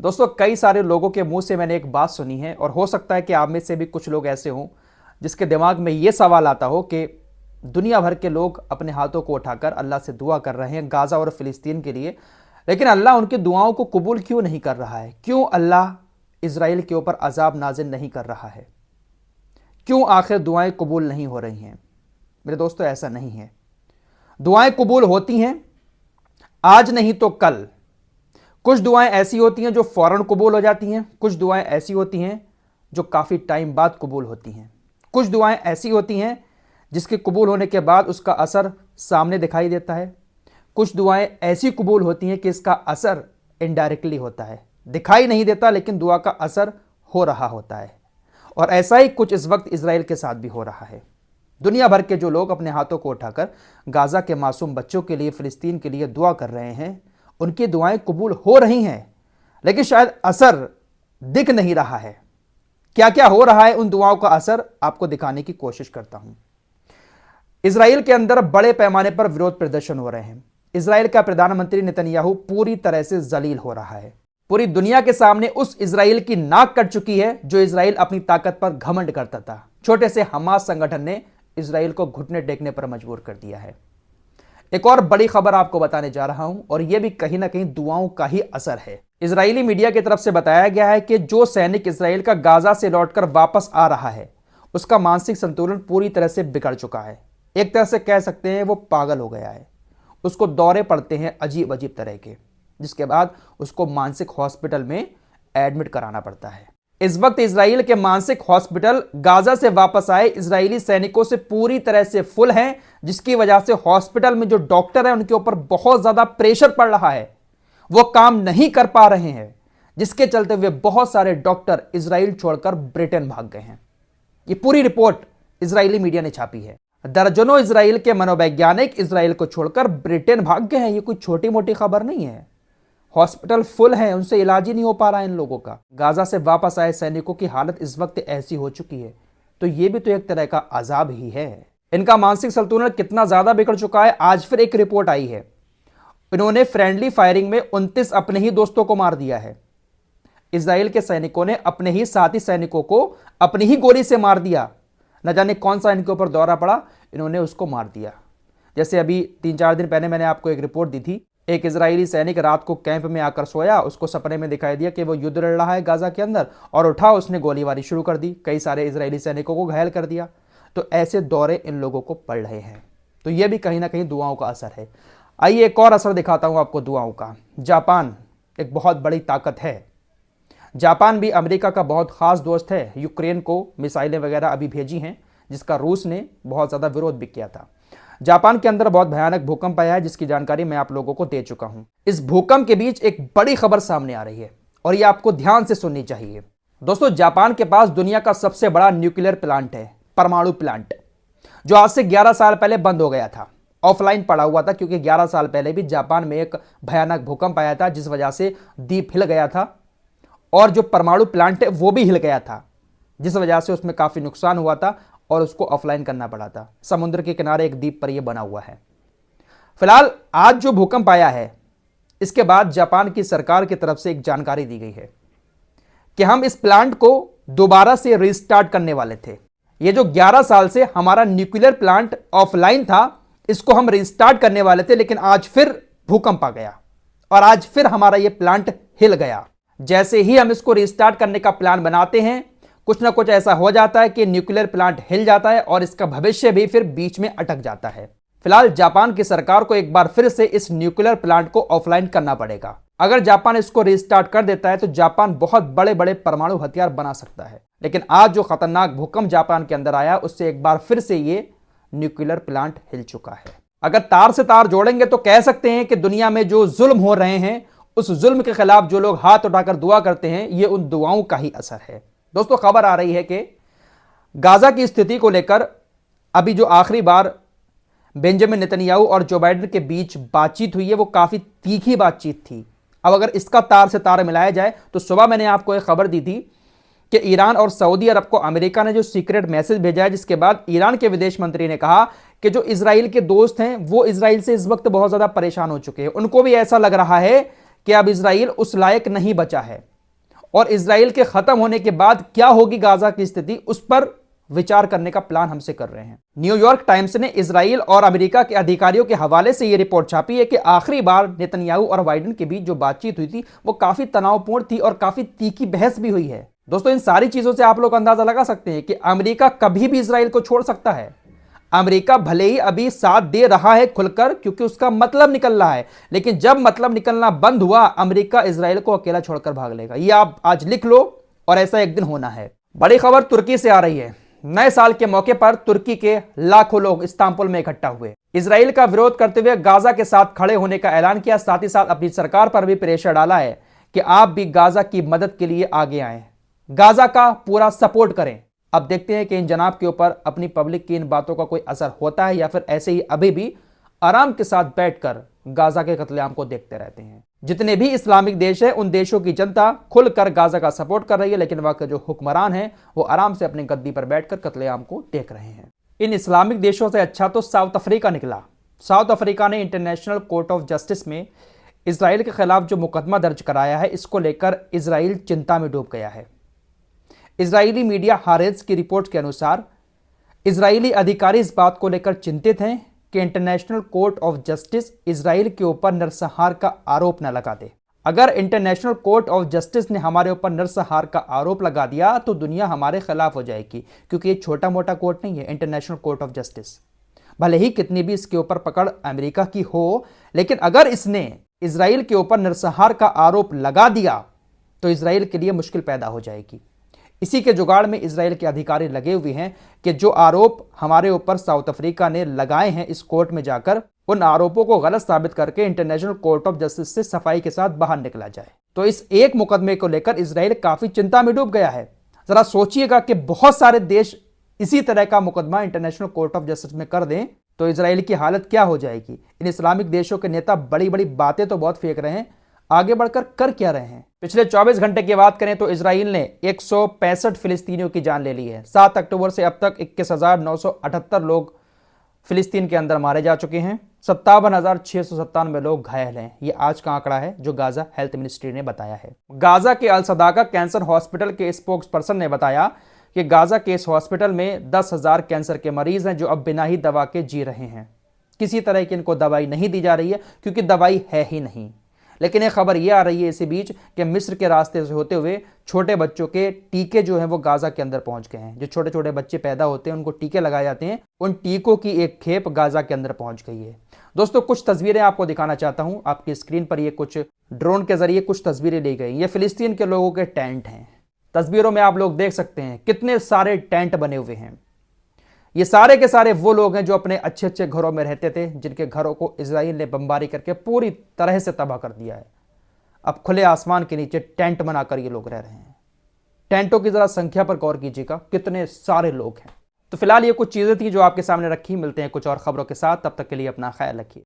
दोस्तों, कई सारे लोगों के मुंह से मैंने एक बात सुनी है और हो सकता है कि आप में से भी कुछ लोग ऐसे हों जिसके दिमाग में ये सवाल आता हो कि दुनिया भर के लोग अपने हाथों को उठाकर अल्लाह से दुआ कर रहे हैं गाज़ा और फ़िलिस्तीन के लिए, लेकिन अल्लाह उनकी दुआओं को कबूल क्यों नहीं कर रहा है? क्यों अल्लाह इज़राइल के ऊपर अजाब नाजिल नहीं कर रहा है? क्यों आखिर दुआएं कबूल नहीं हो रही हैं? मेरे दोस्तों, ऐसा नहीं है। दुआएं कबूल होती हैं, आज नहीं तो कल। कुछ दुआएं ऐसी होती हैं जो फौरन कबूल हो जाती हैं, कुछ दुआएं ऐसी होती हैं जो काफ़ी टाइम बाद कबूल होती हैं, कुछ दुआएं ऐसी होती हैं जिसके कबूल होने के बाद उसका असर सामने दिखाई देता है, कुछ दुआएं ऐसी कबूल होती हैं कि इसका असर इनडायरेक्टली होता है, दिखाई नहीं देता लेकिन दुआ का असर हो रहा होता है। और ऐसा ही कुछ इस वक्त इजराइल के साथ भी हो रहा है। दुनिया भर के जो लोग अपने हाथों को उठाकर गाज़ा के मासूम बच्चों के लिए, फ़िलिस्तीन के लिए दुआ कर रहे हैं, उनकी दुआएं कबूल हो रही हैं, लेकिन शायद असर दिख नहीं रहा है। क्या क्या हो रहा है, उन दुआओं का असर आपको दिखाने की कोशिश करता हूं। इजराइल के अंदर बड़े पैमाने पर विरोध प्रदर्शन हो रहे हैं। इजराइल का प्रधानमंत्री नेतन्याहू पूरी तरह से जलील हो रहा है। पूरी दुनिया के सामने उस इजराइल की नाक कट चुकी है जो इजराइल अपनी ताकत पर घमंड करता था। छोटे से हमास संगठन ने इजराइल को घुटने टेकने पर मजबूर कर दिया है। एक और बड़ी खबर आपको बताने जा रहा हूं और यह भी कहीं ना कहीं दुआओं का ही असर है। इजरायली मीडिया की तरफ से बताया गया है कि जो सैनिक इजराइल का गाजा से लौटकर वापस आ रहा है, उसका मानसिक संतुलन पूरी तरह से बिगड़ चुका है। एक तरह से कह सकते हैं वो पागल हो गया है। उसको दौरे पड़ते हैं अजीब अजीब तरह के, जिसके बाद उसको मानसिक हॉस्पिटल में एडमिट कराना पड़ता है। इस वक्त इजराइल के मानसिक हॉस्पिटल गाजा से वापस आए इजरायली सैनिकों से पूरी तरह से फुल हैं, जिसकी वजह से हॉस्पिटल में जो डॉक्टर हैं उनके ऊपर बहुत ज्यादा प्रेशर पड़ रहा है। वो काम नहीं कर पा रहे हैं, जिसके चलते हुए बहुत सारे डॉक्टर इजराइल छोड़कर ब्रिटेन भाग गए हैं। ये पूरी रिपोर्ट इजरायली मीडिया ने छापी है। दर्जनों इजराइल के मनोवैज्ञानिक इजराइल को छोड़कर ब्रिटेन भाग गए हैं। ये कोई छोटी मोटी खबर नहीं है। हॉस्पिटल फुल है, उनसे इलाज ही नहीं हो पा रहा है इन लोगों का। गाजा से वापस आए सैनिकों की हालत इस वक्त ऐसी हो चुकी है, तो ये भी तो एक तरह का अजाब ही है। इनका मानसिक संतुलन कितना ज्यादा बिगड़ चुका है, आज फिर एक रिपोर्ट आई है। इन्होंने फ्रेंडली फायरिंग में 29 अपने ही दोस्तों को मार दिया है। इजराइल के सैनिकों ने अपने ही साथी सैनिकों को अपनी ही गोली से मार दिया। न जाने कौन सा इनके ऊपर दौरा पड़ा, इन्होंने उसको मार दिया। जैसे अभी 3-4 दिन पहले मैंने आपको एक रिपोर्ट दी थी, एक इजरायली सैनिक रात को कैंप में आकर सोया, उसको सपने में दिखाई दिया कि वो युद्ध लड़ रहा है गाजा के अंदर, और उठा, उसने गोलीबारी शुरू कर दी, कई सारे इजरायली सैनिकों को घायल कर दिया। तो ऐसे दौरे इन लोगों को पड़ रहे हैं। तो ये भी कहीं ना कहीं दुआओं का असर है। आइए एक और असर दिखाता हूं आपको दुआओं का। जापान एक बहुत बड़ी ताकत है। जापान भी अमेरिका का बहुत खास दोस्त है। यूक्रेन को मिसाइलें वगैरह अभी भेजी हैं, जिसका रूस ने बहुत ज़्यादा विरोध भी किया था। जापान के अंदर बहुत भयानक भूकंप आया है, जिसकी जानकारी मैं आप लोगों को दे चुका हूं। इस भूकंप के बीच एक बड़ी खबर सामने आ रही है और यह आपको ध्यान से सुननी चाहिए। दोस्तों, जापान के पास दुनिया का सबसे बड़ा न्यूक्लियर प्लांट है, परमाणु प्लांट, जो आज से 11 साल पहले बंद हो गया था, ऑफलाइन पड़ा हुआ था, क्योंकि 11 साल पहले भी जापान में एक भयानक भूकंप आया था, जिस वजह से द्वीप हिल गया था और जो परमाणु प्लांट है वो भी हिल गया था, जिस वजह से उसमें काफी नुकसान हुआ था और उसको ऑफलाइन करना पड़ा था। समुद्र के किनारे एक द्वीप पर यह बना हुआ है। फिलहाल आज जो भूकंप आया है, इसके बाद जापान की सरकार की तरफ से एक जानकारी दी गई है कि हम इस प्लांट को दोबारा से रिस्टार्ट करने वाले थे। ये जो 11 साल से हमारा न्यूक्लियर प्लांट ऑफलाइन था, इसको हम रिस्टार्ट करने वाले थे, लेकिन आज फिर भूकंप आ गया और आज फिर हमारा यह प्लांट हिल गया। जैसे ही हम इसको रिस्टार्ट करने का प्लान बनाते हैं, कुछ ना कुछ ऐसा हो जाता है कि न्यूक्लियर प्लांट हिल जाता है और इसका भविष्य भी फिर बीच में अटक जाता है। फिलहाल जापान की सरकार को एक बार फिर से इस न्यूक्लियर प्लांट को ऑफलाइन करना पड़ेगा। अगर जापान इसको रिस्टार्ट कर देता है तो जापान बहुत बड़े बड़े परमाणु हथियार बना सकता है। लेकिन आज जो खतरनाक भूकंप जापान के अंदर आया, उससे एक बार फिर से ये न्यूक्लियर प्लांट हिल चुका है। अगर तार से तार जोड़ेंगे तो कह सकते हैं कि दुनिया में जो जुल्म हो रहे हैं, उस जुल्म के खिलाफ जो लोग हाथ उठाकर दुआ करते हैं, ये उन दुआओं का ही असर है। दोस्तों, खबर आ रही है कि गाजा की स्थिति को लेकर अभी जो आखिरी बार बेंजामिन नेतन्याहू और जो बाइडेन के बीच बातचीत हुई है, वो काफी तीखी बातचीत थी। अब अगर इसका तार से तार मिलाया जाए तो सुबह मैंने आपको एक खबर दी थी कि ईरान और सऊदी अरब को अमेरिका ने जो सीक्रेट मैसेज भेजा है, जिसके बाद ईरान के विदेश मंत्री ने कहा कि जो इजराइल के दोस्त हैं वो इजराइल से इस वक्त बहुत ज्यादा परेशान हो चुके हैं। उनको भी ऐसा लग रहा है कि अब इजराइल उस लायक नहीं बचा है और इसराइल के खत्म होने के बाद क्या होगी गाजा की स्थिति, उस पर विचार करने का प्लान हमसे कर रहे हैं। न्यूयॉर्क टाइम्स ने इसराइल और अमेरिका के अधिकारियों के हवाले से यह रिपोर्ट छापी है कि आखिरी बार नेतन्याहू और बाइडेन के बीच जो बातचीत हुई थी वो काफी तनावपूर्ण थी और काफी तीखी बहस भी हुई है। दोस्तों, इन सारी चीजों से आप लोग अंदाजा लगा सकते हैं कि अमेरिका कभी भी इसराइल को छोड़ सकता है। अमेरिका भले ही अभी साथ दे रहा है खुलकर, क्योंकि उसका मतलब निकल रहा है, लेकिन जब मतलब निकलना बंद हुआ, अमेरिका इसराइल को अकेला छोड़कर भाग लेगा। ये आप आज लिख लो और ऐसा एक दिन होना है। बड़ी खबर तुर्की से आ रही है। नए साल के मौके पर तुर्की के लाखों लोग इस्तांबुल में इकट्ठा हुए, इसराइल का विरोध करते हुए गाजा के साथ खड़े होने का ऐलान किया। साथ ही साथ अपनी सरकार पर भी प्रेशर डाला है कि आप भी गाजा की मदद के लिए आगे आएं, गाजा का पूरा सपोर्ट करें। अब देखते हैं कि इन जनाब के ऊपर अपनी पब्लिक की इन बातों का कोई असर होता है या फिर ऐसे ही अभी भी आराम के साथ बैठकर गाजा के कत्लेआम को देखते रहते हैं। जितने भी इस्लामिक देश हैं, उन देशों की जनता खुलकर गाजा का सपोर्ट कर रही है, लेकिन वहां के जो हुक्मरान हैं वो आराम से अपनी गद्दी पर बैठकर कत्लेआम को देख रहे हैं। इन इस्लामिक देशों से अच्छा तो साउथ अफ्रीका निकला। साउथ अफ्रीका ने इंटरनेशनल कोर्ट ऑफ जस्टिस में इसराइल के खिलाफ जो मुकदमा दर्ज कराया है, इसको लेकर इसराइल चिंता में डूब गया है। इजरायली मीडिया हारेज की रिपोर्ट के अनुसार इजरायली अधिकारी इस बात को लेकर चिंतित हैं कि international court of justice Israel के ऊपर नरसंहार का आरोप न लगा दे। अगर इंटरनेशनल कोर्ट ऑफ जस्टिस ने हमारे ऊपर नरसंहार का आरोप लगा दिया तो दुनिया हमारे खिलाफ हो जाएगी, क्योंकि ये छोटा मोटा कोर्ट नहीं है इंटरनेशनल कोर्ट ऑफ जस्टिस। भले ही कितनी भी इसके ऊपर पकड़ अमेरिका की हो, लेकिन अगर इसने इजराइल के ऊपर नरसंहार का आरोप लगा दिया तो इजराइल के लिए मुश्किल पैदा हो जाएगी। इसी के जुगाड़ में इजराइल के अधिकारी लगे हुए हैं कि जो आरोप हमारे ऊपर साउथ अफ्रीका ने लगाए हैं इस कोर्ट में जाकर, उन आरोपों को गलत साबित करके इंटरनेशनल कोर्ट ऑफ जस्टिस से सफाई के साथ बाहर निकला जाए। तो इस एक मुकदमे को लेकर इजराइल काफी चिंता में डूब गया है। जरा सोचिएगा कि बहुत सारे देश इसी तरह का मुकदमा इंटरनेशनल कोर्ट ऑफ जस्टिस में कर दें तो इजराइल की हालत क्या हो जाएगी। इन इस्लामिक देशों के नेता बड़ी बड़ी बातें तो बहुत फेंक रहे हैं, आगे बढ़कर कर क्या रहे हैं। पिछले 24 घंटे की बात करें तो इजराइल ने 165 फिलिस्तीनियों की जान ले ली है। 7 अक्टूबर से अब तक 21,978 लोग फिलिस्तीन के अंदर मारे जा चुके हैं। 57,697 लोग घायल हैं। ये आज का आंकड़ा है जो गाजा हेल्थ मिनिस्ट्री ने बताया है। गाजा के अल सदाका कैंसर हॉस्पिटल के स्पोक्स पर्सन ने बताया कि गाजा के इस हॉस्पिटल में 10,000 कैंसर के मरीज हैं जो अब बिना ही दवा के जी रहे हैं। किसी तरह की इनको दवाई नहीं दी जा रही है क्योंकि दवाई है ही नहीं। लेकिन एक खबर यह आ रही है इसी बीच कि मिस्र के रास्ते से होते हुए छोटे बच्चों के टीके जो हैं वो गाजा के अंदर पहुंच गए हैं। जो छोटे छोटे बच्चे पैदा होते हैं उनको टीके लगाए जाते हैं, उन टीकों की एक खेप गाजा के अंदर पहुंच गई है। दोस्तों, कुछ तस्वीरें आपको दिखाना चाहता हूं। आपकी स्क्रीन पर ये कुछ ड्रोन के जरिए कुछ तस्वीरें ली गई। ये फिलिस्तीन के लोगों के टेंट हैं। तस्वीरों में आप लोग देख सकते हैं कितने सारे टेंट बने हुए हैं। ये सारे के सारे वो लोग हैं जो अपने अच्छे अच्छे घरों में रहते थे, जिनके घरों को इजराइल ने बमबारी करके पूरी तरह से तबाह कर दिया है। अब खुले आसमान के नीचे टेंट बनाकर ये लोग रह रहे हैं। टेंटों की जरा संख्या पर गौर कीजिएगा, कितने सारे लोग हैं। तो फिलहाल ये कुछ चीजें थी जो आपके सामने रखी। मिलते हैं कुछ और खबरों के साथ, तब तक के लिए अपना ख्याल रखिए।